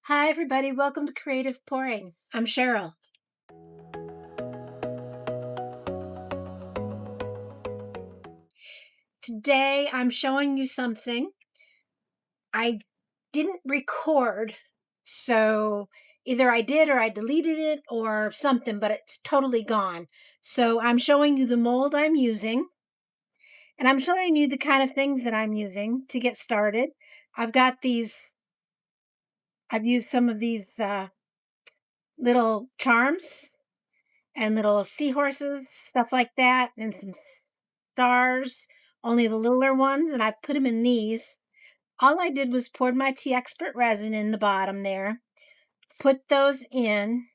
Hi, everybody. Welcome to Creative Pouring. I'm Cheryl. Today, I'm showing you something I didn't record, so either I did or I deleted it or something, but it's totally gone. So I'm showing you the mold I'm using, and I'm showing you the kind of things that I'm using to get started. I've used some of these little charms and little seahorses, stuff like that, and some stars, only the littler ones, and I've put them in these. All I did was poured my Teexpert resin in the bottom there, put those in,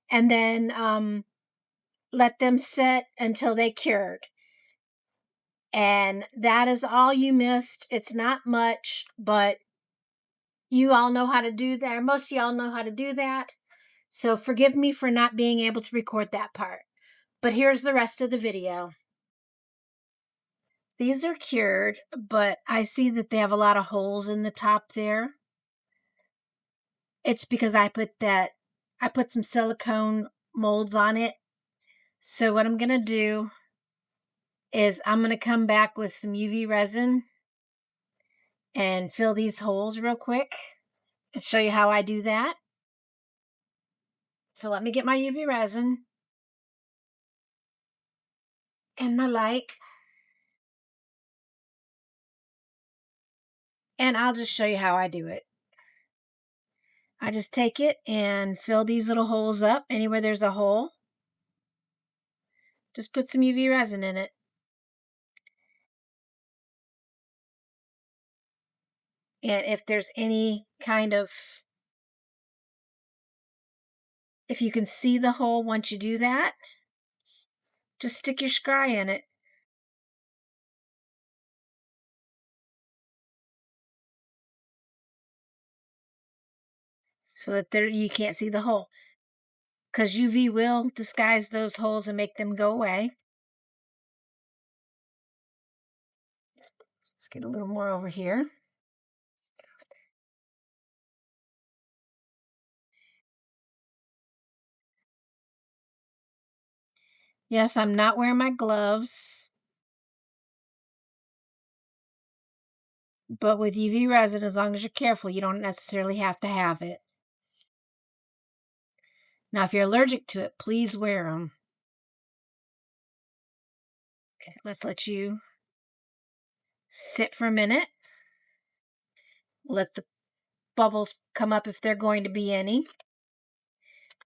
and then let them sit until they cured. And that is all you missed. It's not much, but you all know how to do that, or most of y'all know how to do that. So forgive me for not being able to record that part. But here's the rest of the video. These are cured, but I see that they have a lot of holes in the top there. It's because I put some silicone molds on it. So what I'm going to do is I'm going to come back with some UV resin and fill these holes real quick and show you how I do that. So let me get my UV resin and my light, and I'll just show you how I do it. I just take it and fill these little holes up. Anywhere there's a hole, just put some UV resin in it. And if there's any kind of, if you can see the hole once you do that, just stick your scry in it. So that there you can't see the hole. Because UV will disguise those holes and make them go away. Let's get a little more over here. Yes, I'm not wearing my gloves. But with UV resin, as long as you're careful, you don't necessarily have to have it. Now, if you're allergic to it, please wear them. Okay, let's let you sit for a minute. Let the bubbles come up if they're going to be any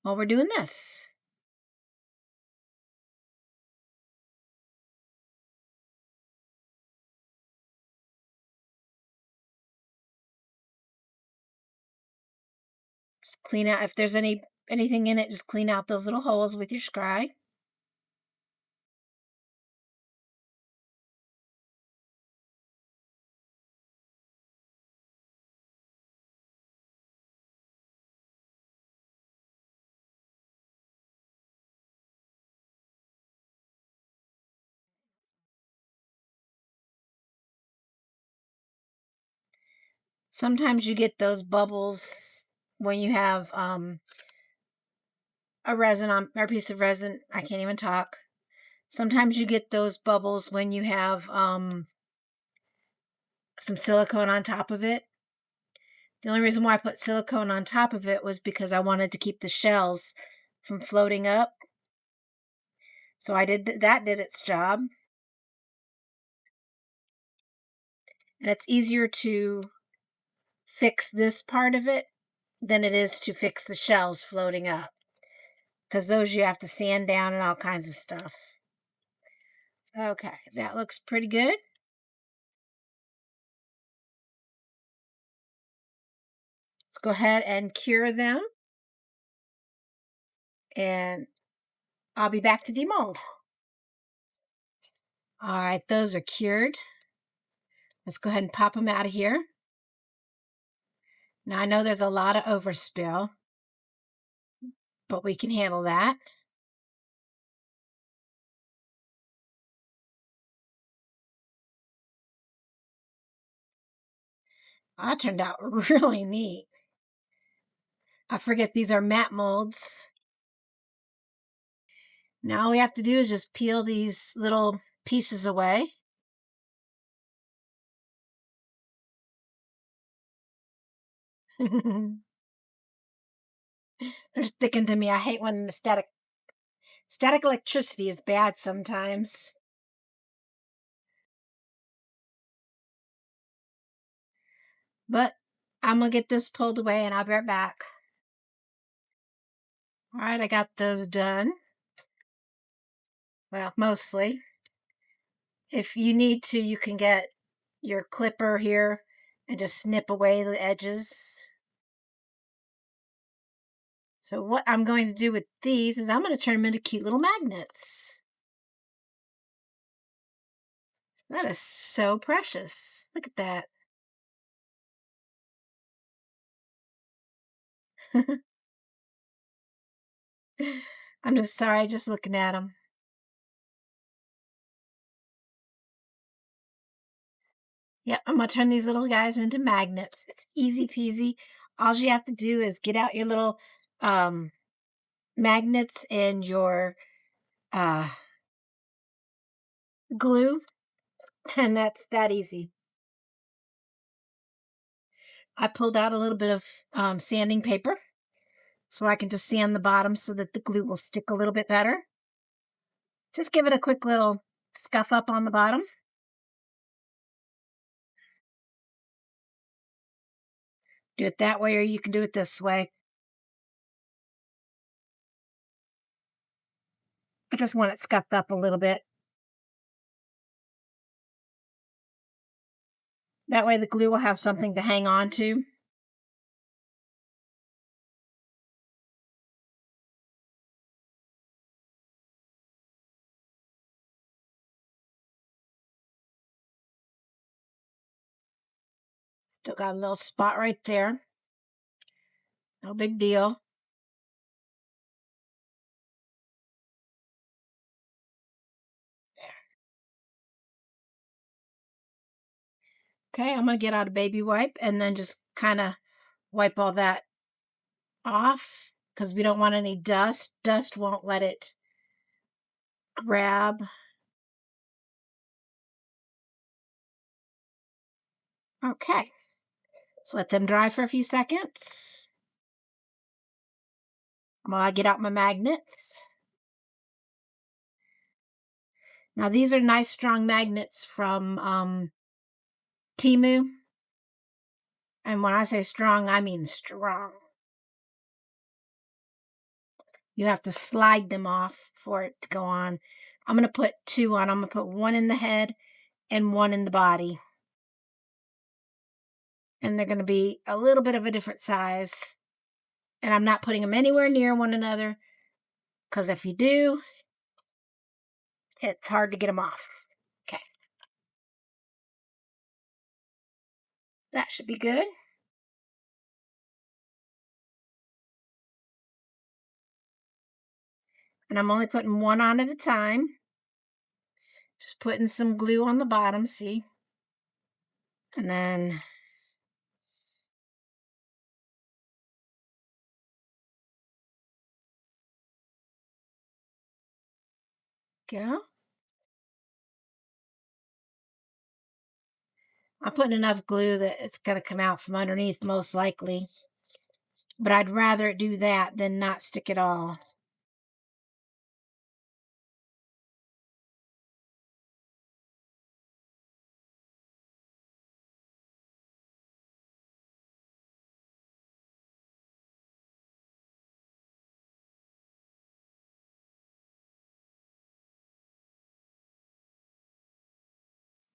while we're doing this. Just clean out, if there's anything in it, just clean out those little holes with your scry. Sometimes you get those bubbles when you have a resin on, or a piece of resin. I can't even talk. Sometimes you get those bubbles when you have some silicone on top of it. The only reason why I put silicone on top of it was because I wanted to keep the shells from floating up. So I did that did its job. And it's easier to fix this part of it than it is to fix the shells floating up, because those you have to sand down and all kinds of stuff. Okay, that looks pretty good. Let's go ahead and cure them. And I'll be back to demold. All right, those are cured. Let's go ahead and pop them out of here. Now I know there's a lot of overspill, but we can handle that. That turned out really neat. I forget these are matte molds. Now all we have to do is just peel these little pieces away. They're sticking to me. I hate when the static electricity is bad sometimes. But I'm gonna get this pulled away and I'll be right back. All right, I got those done. Well, mostly. If you need to, you can get your clipper here and just snip away the edges. So what I'm going to do with these is I'm going to turn them into cute little magnets. That is so precious. Look at that. I'm just sorry, just looking at them. Yep, I'm going to turn these little guys into magnets. It's easy peasy. All you have to do is get out your little um, magnets and your uh, glue, and that's that easy. I pulled out a little bit of sanding paper so I can just sand the bottom so that the glue will stick a little bit better. Just give it a quick little scuff up on the bottom. Do it that way or you can do it this way. I just want it scuffed up a little bit. That way the glue will have something to hang on to. Still got a little spot right there. No big deal. Okay, I'm going to get out a baby wipe and then just kind of wipe all that off because we don't want any dust. Dust won't let it grab. Okay, let's let them dry for a few seconds while I get out my magnets. Now these are nice strong magnets from Temu. And when I say strong, I mean strong. You have to slide them off for it to go on. I'm going to put two on. I'm going to put one in the head and one in the body. And they're going to be a little bit of a different size. And I'm not putting them anywhere near one another because if you do, it's hard to get them off. Okay. That should be good. And I'm only putting one on at a time. Just putting some glue on the bottom, see? And then go. I'm putting enough glue that it's going to come out from underneath most likely. But I'd rather it do that than not stick at all.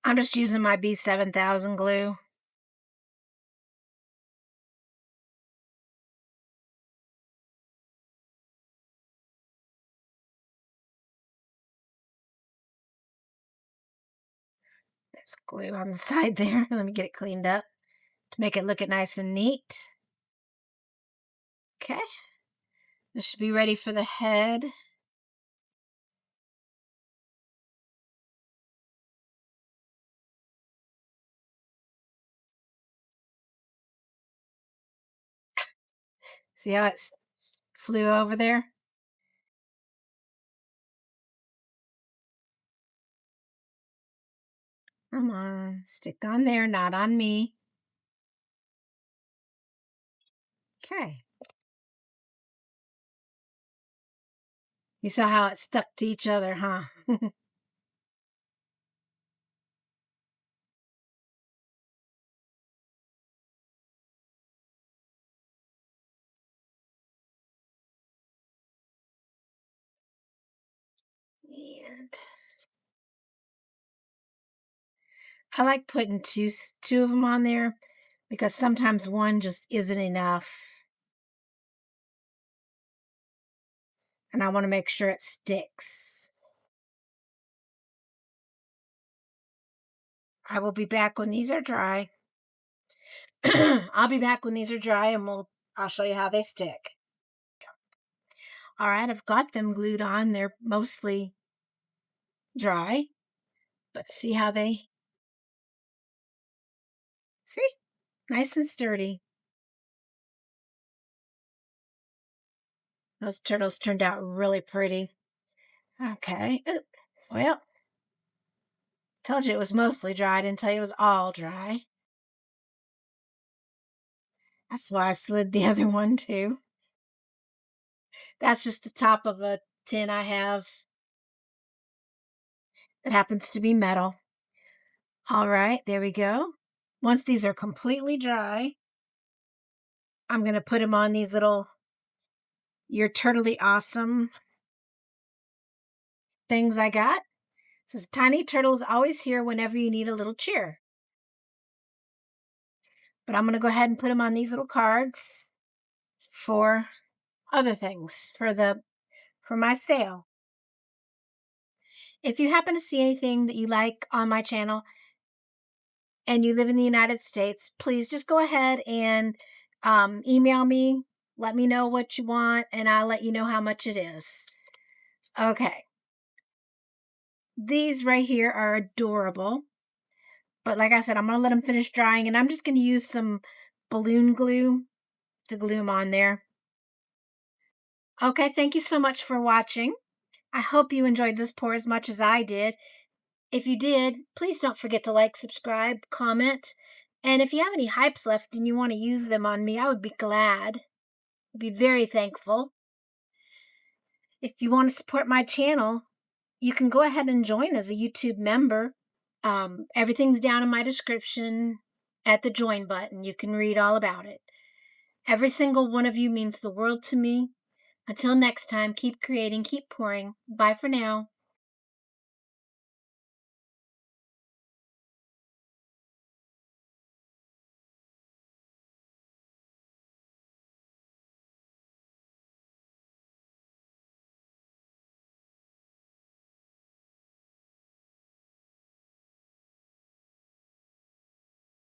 I'm just using my B7000 glue. There's glue on the side there. Let me get it cleaned up to make it look nice and neat. Okay. This should be ready for the head. See how it flew over there? Come on, stick on there, not on me. Okay. You saw how it stuck to each other, huh? And I like putting two of them on there because sometimes one just isn't enough. And I want to make sure it sticks. I will be back when these are dry. I'll be back when these are dry and I'll show you how they stick. All right, I've got them glued on. They're mostly dry, but see how they, see? Nice and sturdy. Those turtles turned out really pretty. Okay. Oop. Well, told you it was mostly dry. I didn't tell you it was all dry. That's why I slid the other one too. That's just the top of a tin I have that happens to be metal. All right, there we go. Once these are completely dry, I'm going to put them on these little You're Turtly Awesome things I got. It says, Tiny Turtles always here whenever you need a little cheer. But I'm going to go ahead and put them on these little cards for other things, for my sale. If you happen to see anything that you like on my channel and you live in the United States, please just go ahead and email me. Let me know what you want, and I'll let you know how much it is. Okay. These right here are adorable. But like I said, I'm going to let them finish drying, and I'm just going to use some balloon glue to glue them on there. Okay, thank you so much for watching. I hope you enjoyed this pour as much as I did. If you did, please don't forget to like, subscribe, comment. And if you have any hypes left and you want to use them on me, I would be glad. I'd be very thankful. If you want to support my channel, you can go ahead and join as a YouTube member. Everything's down in my description at the join button. You can read all about it. Every single one of you means the world to me. Until next time, keep creating, keep pouring. Bye for now.